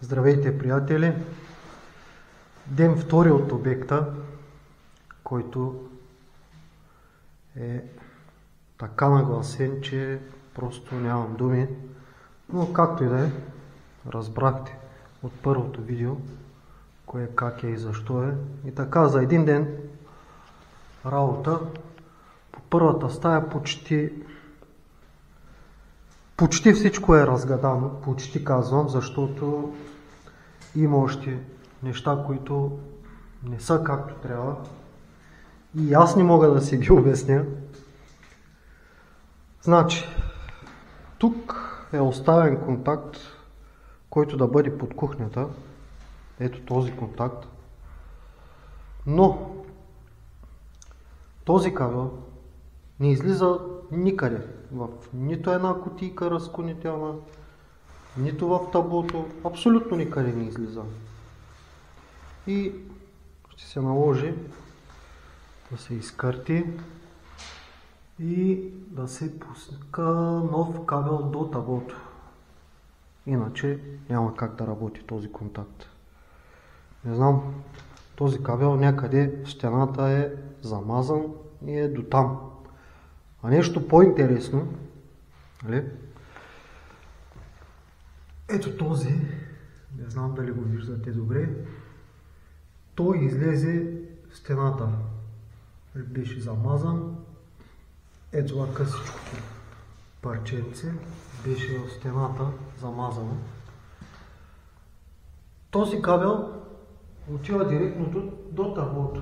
Здравейте, приятели! Ден втори от обекта, който е така нагласен, че просто нямам думи. Но както и да е, разбрахте от първото видео кое, как е и защо е. И така, за един ден работа по първата стая почти всичко е разгадано. Почти казвам, защото има още неща, които не са както трябва. И аз не мога да си ги обясня. Значи, тук е оставен контакт, който да бъде под кухнята. Ето този контакт. Но този кабел не излиза никъде. В нито една кутийка разклонителна, нито в таблото. Абсолютно никъде не излиза. И ще се наложи да се изкърти и да се пуска нов кабел до таблото. Иначе няма как да работи този контакт. Не знам, този кабел някъде в стената е замазан и е до там. А нещо по-интересно, ето този, не знам дали го виждате добре, той излезе в стената. Беше замазан. Ето това късичкото парченце беше в стената замазано. Този кабел отива директно до таблото.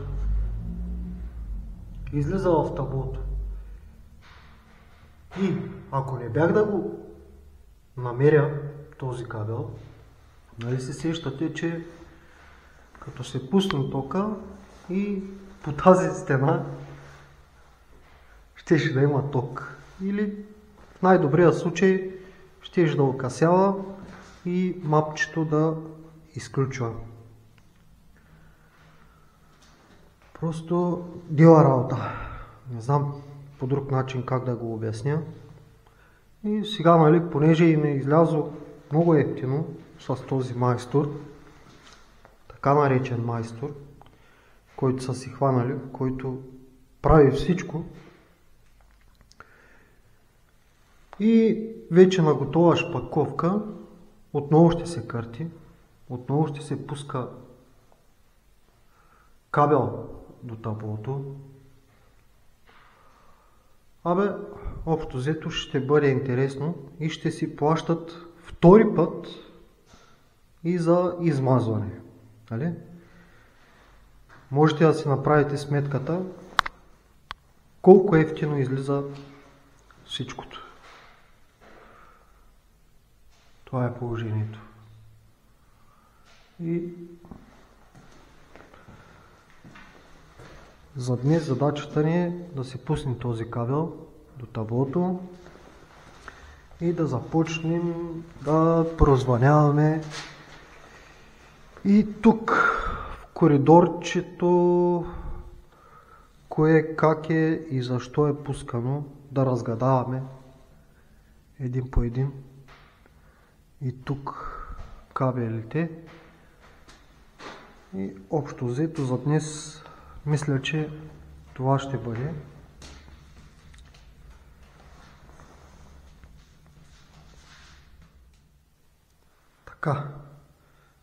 Излиза в таблото. И ако не бях да го намеря този кабел, нали се сещате, че като се пусне тока и по тази стена щеше да има ток. Или в най-добрия случай щеше да окасява и мапчето да изключва. Просто дела работа. Не знам по друг начин как да го обясня. И сега, нали, понеже им е излязло много ефтино с този майстор, така наречен майстор, който са си хванали, който прави всичко. И вече на готова шпаковка отново ще се кърти, отново ще се пуска кабел до таблото. Общо взето ще бъде интересно и ще си плащат втори път и за измазване. Нали? Можете да си направите сметката колко ефтино излиза всичкото. Това е положението. И за днес задачата ни е да се пусне този кабел до таблото и да започнем да прозвъняваме. И тук в коридорчето кое, как е и защо е пускано, да разгадаваме един по един. И тук кабелите. И общо взето за днес мисля, че това ще бъде. Така,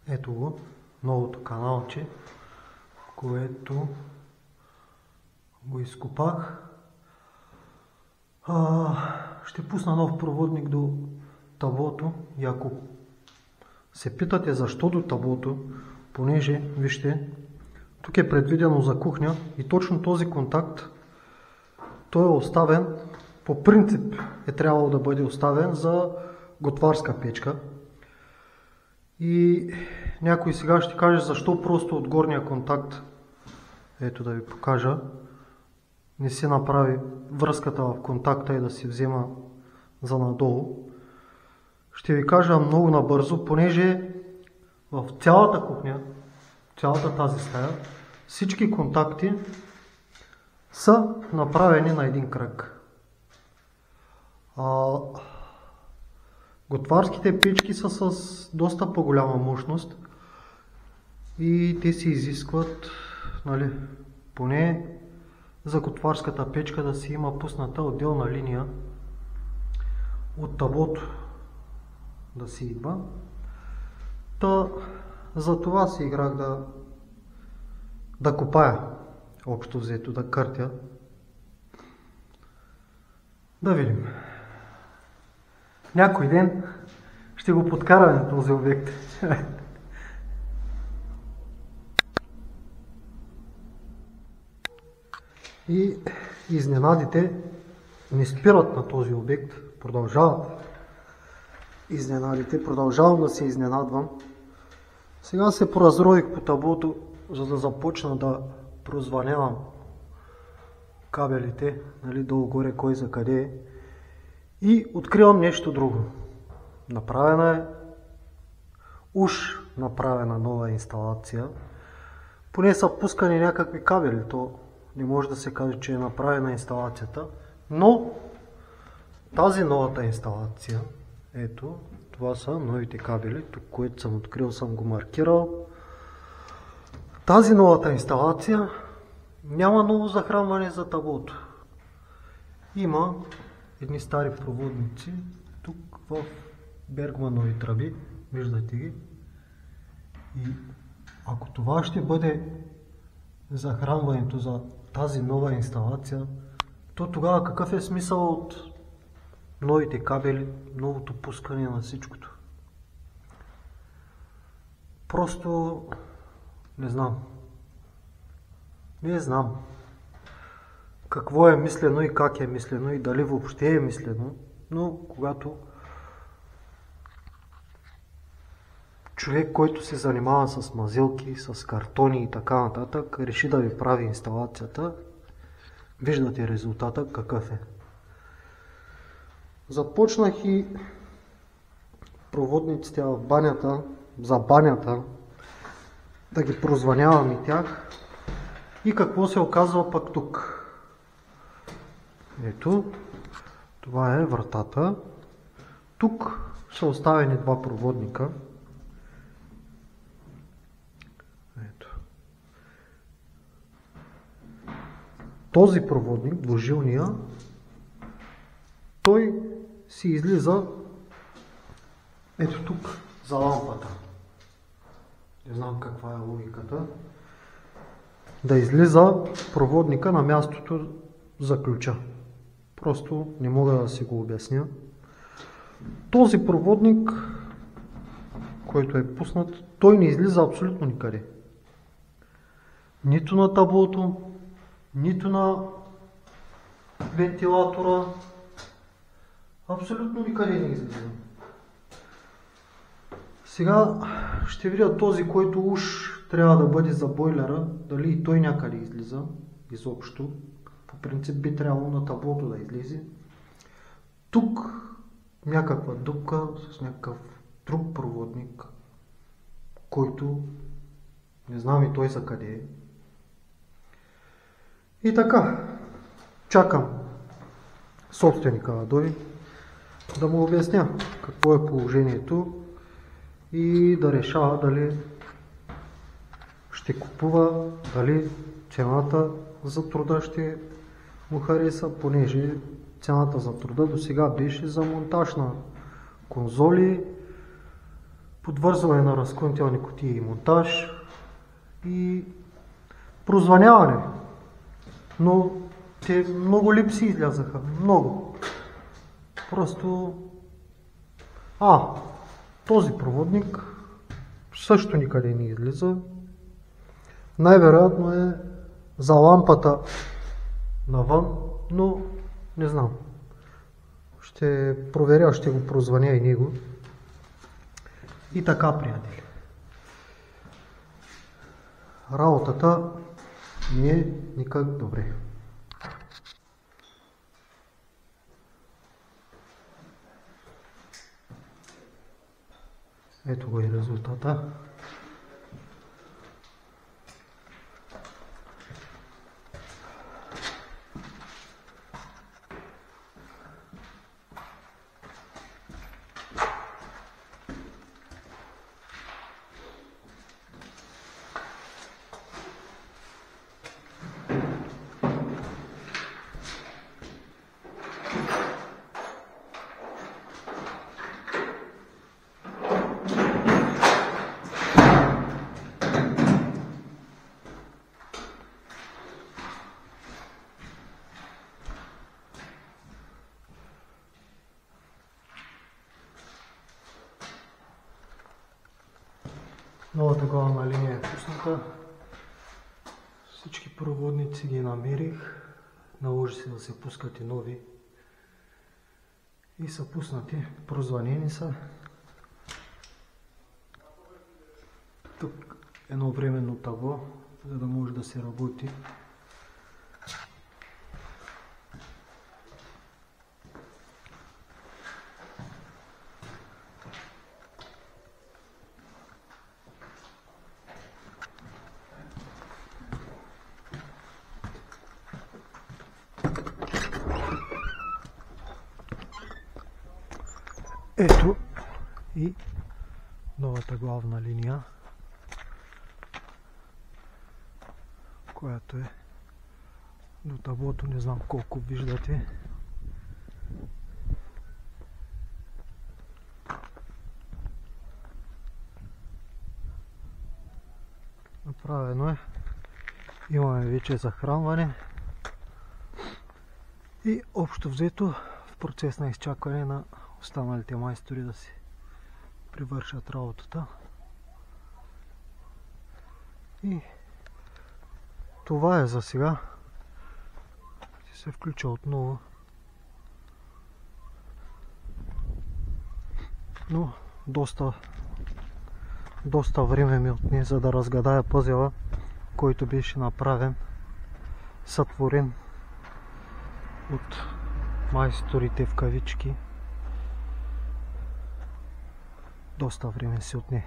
ето го, новото каналче, което го изкопах. Ще пусна нов проводник до таблото и ако се питате защо до таблото, понеже, вижте, тук е предвидено за кухня и точно този контакт, той е оставен, по принцип е трябвало да бъде оставен за готварска печка. И някой сега ще каже защо просто от горния контакт, ето да ви покажа, не се направи връзката в контакта и да се взема за надолу. Ще ви кажа много набързо, понеже в цялата кухня, цялата тази стая, всички контакти са направени на един кръг. Готварските печки са с доста по-голяма мощност и те се изискват, нали, поне за готварската печка да си има пусната отделна линия от таблото да си идва. Та за това си играх да копая, общо взето, да къртя. Да видим. Някой ден ще го подкараме този обект. И изненадите не спират на този обект, продължават. Изненадите, продължавам да се изненадвам. Сега се поразрових по таблото, за да започна да прозвънявам кабелите, нали, долу-горе кой за къде е. И откривам нещо друго. Направена е, уж направена нова инсталация. Поне са пускани някакви кабели, то не може да се каже, че е направена инсталацията. Но тази новата инсталация, ето, това са новите кабели, тук което съм открил, съм го маркирал. Тази новата инсталация няма ново захранване за таблото. Има едни стари проводници, тук в Бергманови тръби, виждате ги. И ако това ще бъде захранването за тази нова инсталация, то тогава какъв е смисъл от новите кабели, новото пускане на всичкото? Просто не знам. Не знам какво е мислено и как е мислено и дали въобще е мислено, но когато човек, който се занимава с мазилки, с картони и така нататък, реши да ви прави инсталацията, виждате резултата какъв е. Започнах и проводниците в банята, за банята, да ги прозвънявам и тях. И какво се оказва пък тук? Ето, това е вратата. Тук са оставени два проводника. Ето. Този проводник, двужилния, той си излиза ето тук за лампата. Не знам каква е логиката. Да излиза проводника на мястото за ключа. Просто не мога да си го обясня. Този проводник, който е пуснат, той не излиза абсолютно никъде. Нито на таблото, нито на вентилатора. Абсолютно никъде не излиза. Сега ще видя този, който уж трябва да бъде за бойлера, дали и той някъде излиза изобщо. По принцип би трябвало на таблото да излезе. Тук някаква дупка с някакъв друг проводник, който не знам и той за къде е. И така, чакам собственика да дойде, да му обясня какво е положението и да решава дали ще купува, дали цената за труда ще му хареса, понеже цената за труда до сега беше за монтаж на конзоли, подвързване на разклонителни кутии и монтаж и прозвъняване. Но те много липси излязаха, много. Просто... този проводник също никъде не излиза. Най-вероятно е за лампата навън, но не знам. Ще проверя, ще го прозвъня и него. И така, приятели. Работата не е никак добре. Ето го и резултата. Новата главна линия е пусната. Всички проводници ги намерих. Наложи се да се пускат и нови. И са пуснати. Прозвънени са. Тук едно временно табло, за да може да се работи. Ето и новата главна линия, която е до таблото, не знам колко виждате. Направено е. Имаме вече захранване и общо взето в процес на изчакване на останалите майстори да си привършат работата. И това е за сега. Ще се включа отново. Но доста време ми отне, за да разгадая пъзела, който беше направен, сътворен от майсторите в кавички. Доста време се отне.